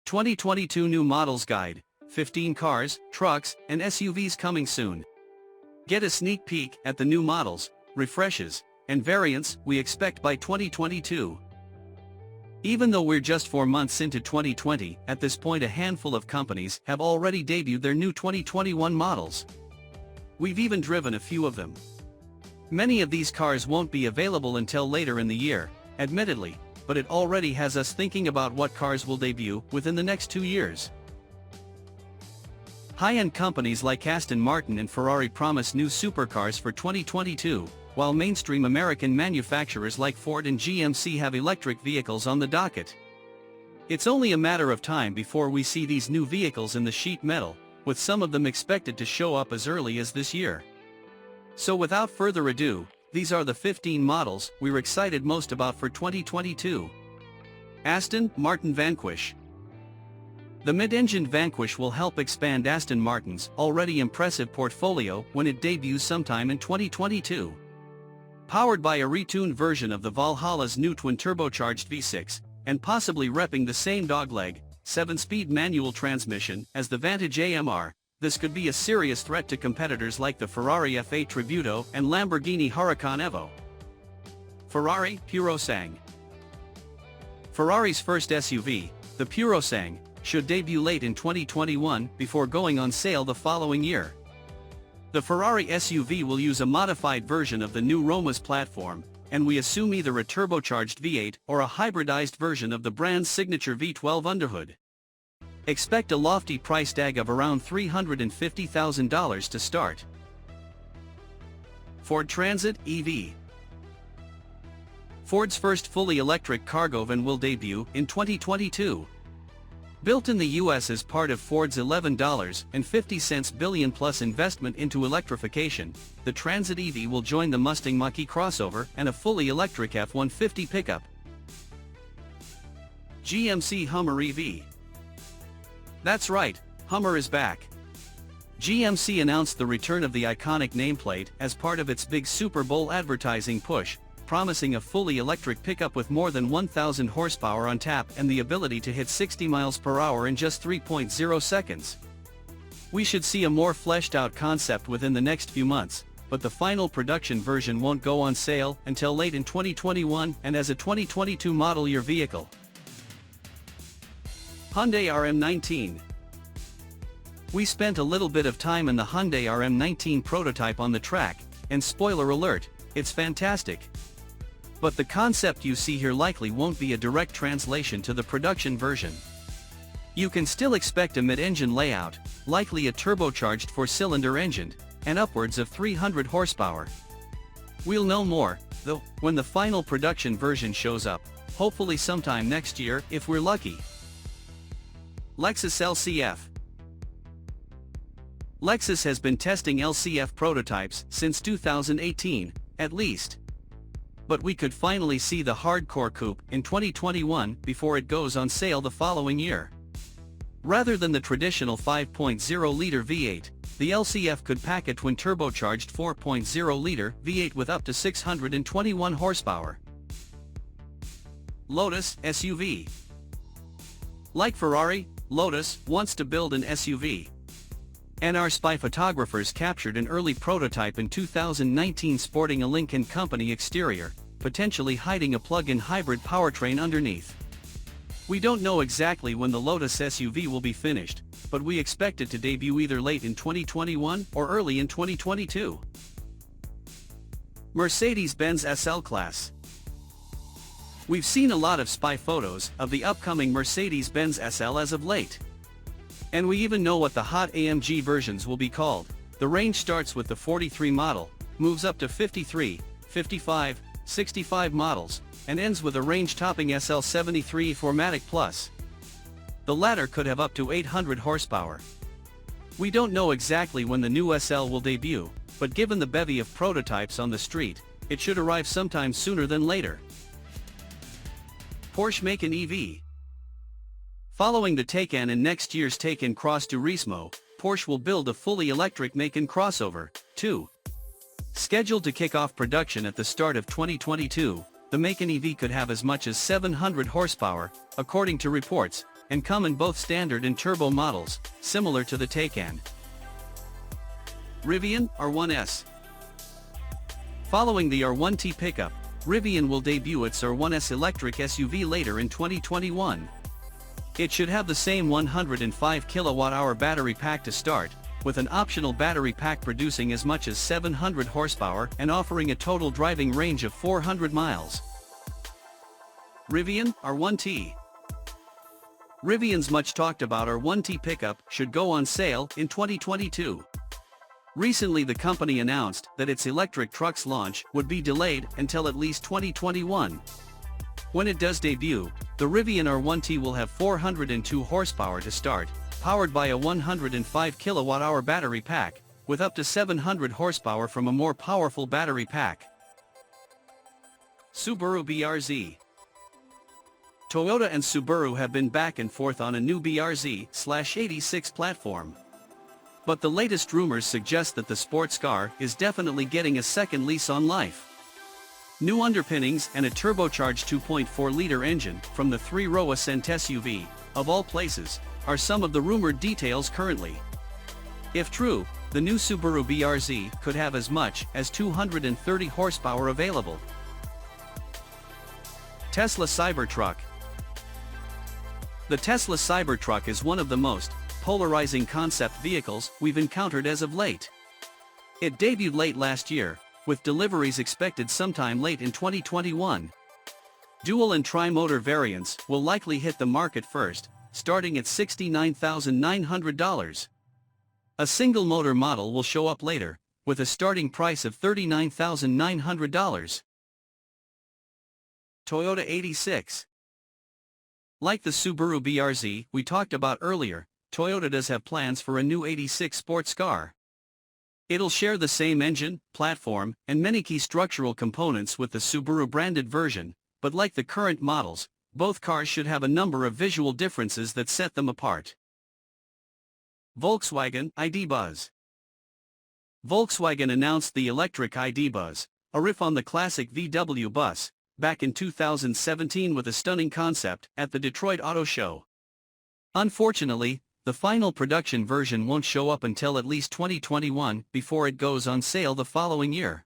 2022 New Models Guide, 15 cars, trucks, and SUVs coming soon. Get a sneak peek at the new models, refreshes, and variants we expect by 2022. Even though we're just 4 months into 2020, at this point a handful of companies have already debuted their new 2021 models. We've even driven a few of them. Many of these cars won't be available until later in the year, admittedly, but it already has us thinking about what cars will debut within the next 2 years. High-end companies like Aston Martin and Ferrari promise new supercars for 2022, while mainstream American manufacturers like Ford and GMC have electric vehicles on the docket. It's only a matter of time before we see these new vehicles in the sheet metal, with some of them expected to show up as early as this year. So without further ado, these are the 15 models we're excited most about for 2022. Aston Martin Vanquish. The mid-engined Vanquish will help expand Aston Martin's already impressive portfolio when it debuts sometime in 2022. Powered by a retuned version of the Valhalla's new twin-turbocharged V6, and possibly repping the same dogleg, 7-speed manual transmission as the Vantage AMR, this could be a serious threat to competitors like the Ferrari F8 Tributo and Lamborghini Huracan Evo. Ferrari Purosangue. Ferrari's first SUV, the Purosangue, should debut late in 2021 before going on sale the following year. The Ferrari SUV will use a modified version of the new Roma's platform, and we assume either a turbocharged V8 or a hybridized version of the brand's signature V12 underhood. Expect a lofty price tag of around $350,000 to start. Ford Transit EV. Ford's first fully electric cargo van will debut in 2022. Built in the US as part of Ford's $11.50 billion-plus investment into electrification, the Transit EV will join the Mustang Mach-E crossover and a fully electric F-150 pickup. GMC Hummer EV. That's right, Hummer is back. GMC announced the return of the iconic nameplate as part of its big Super Bowl advertising push, promising a fully electric pickup with more than 1,000 horsepower on tap and the ability to hit 60 miles per hour in just 3.0 seconds. We should see a more fleshed-out concept within the next few months, but the final production version won't go on sale until late in 2021 and as a 2022 model year vehicle. Hyundai RM19. We spent a little bit of time in the Hyundai RM19 prototype on the track, and spoiler alert, it's fantastic. But the concept you see here likely won't be a direct translation to the production version. You can still expect a mid-engine layout, likely a turbocharged 4-cylinder engine, and upwards of 300 horsepower. We'll know more, though, when the final production version shows up, hopefully sometime next year if we're lucky. Lexus LC F. Lexus has been testing LCF prototypes since 2018, at least. But we could finally see the hardcore coupe in 2021 before it goes on sale the following year. Rather than the traditional 5.0-liter V8, the LCF could pack a twin-turbocharged 4.0-liter V8 with up to 621 horsepower. Lotus SUV. Like Ferrari, Lotus wants to build an SUV. NR spy photographers captured an early prototype in 2019 sporting a Lincoln Company exterior, potentially hiding a plug-in hybrid powertrain underneath. We don't know exactly when the Lotus SUV will be finished, but we expect it to debut either late in 2021 or early in 2022. Mercedes-Benz SL-Class. We've seen a lot of spy photos of the upcoming Mercedes-Benz SL as of late. And we even know what the hot AMG versions will be called. The range starts with the 43 model, moves up to 53, 55, 65 models, and ends with a range-topping SL73 4MATIC Plus. The latter could have up to 800 horsepower. We don't know exactly when the new SL will debut, but given the bevy of prototypes on the street, it should arrive sometime sooner than later. Porsche Macan EV. Following the Taycan in next year's Taycan Cross Turismo, Porsche will build a fully electric Macan crossover, too. Scheduled to kick off production at the start of 2022, the Macan EV could have as much as 700 horsepower, according to reports, and come in both standard and turbo models, similar to the Taycan. Rivian R1S. Following the R1T pickup, Rivian will debut its R1S electric SUV later in 2021. It should have the same 105 kWh battery pack to start, with an optional battery pack producing as much as 700 horsepower and offering a total driving range of 400 miles. Rivian R1T. Rivian's much talked about R1T pickup should go on sale in 2022. Recently the company announced that its electric truck's launch would be delayed until at least 2021. When it does debut, the Rivian R1T will have 402 horsepower to start, powered by a 105 kWh battery pack, with up to 700 horsepower from a more powerful battery pack. Subaru BRZ. Toyota and Subaru have been back and forth on a new BRZ/86 platform. But the latest rumors suggest that the sports car is definitely getting a second lease on life. New underpinnings and a turbocharged 2.4-liter engine from the three-row Ascent SUV, of all places, are some of the rumored details currently. If true, the new Subaru BRZ could have as much as 230 horsepower available. Tesla Cybertruck. The Tesla Cybertruck is one of the most polarizing concept vehicles we've encountered as of late. It debuted late last year, with deliveries expected sometime late in 2021. Dual and tri-motor variants will likely hit the market first, starting at $69,900. A single motor model will show up later, with a starting price of $39,900. Toyota 86. Like the Subaru BRZ we talked about earlier, Toyota does have plans for a new 86 sports car. It'll share the same engine, platform, and many key structural components with the Subaru branded version, but like the current models, both cars should have a number of visual differences that set them apart. Volkswagen I.D. Buzz. Volkswagen announced the electric I.D. Buzz, a riff on the classic VW bus, back in 2017 with a stunning concept at the Detroit Auto Show. Unfortunately, the final production version won't show up until at least 2021 before it goes on sale the following year.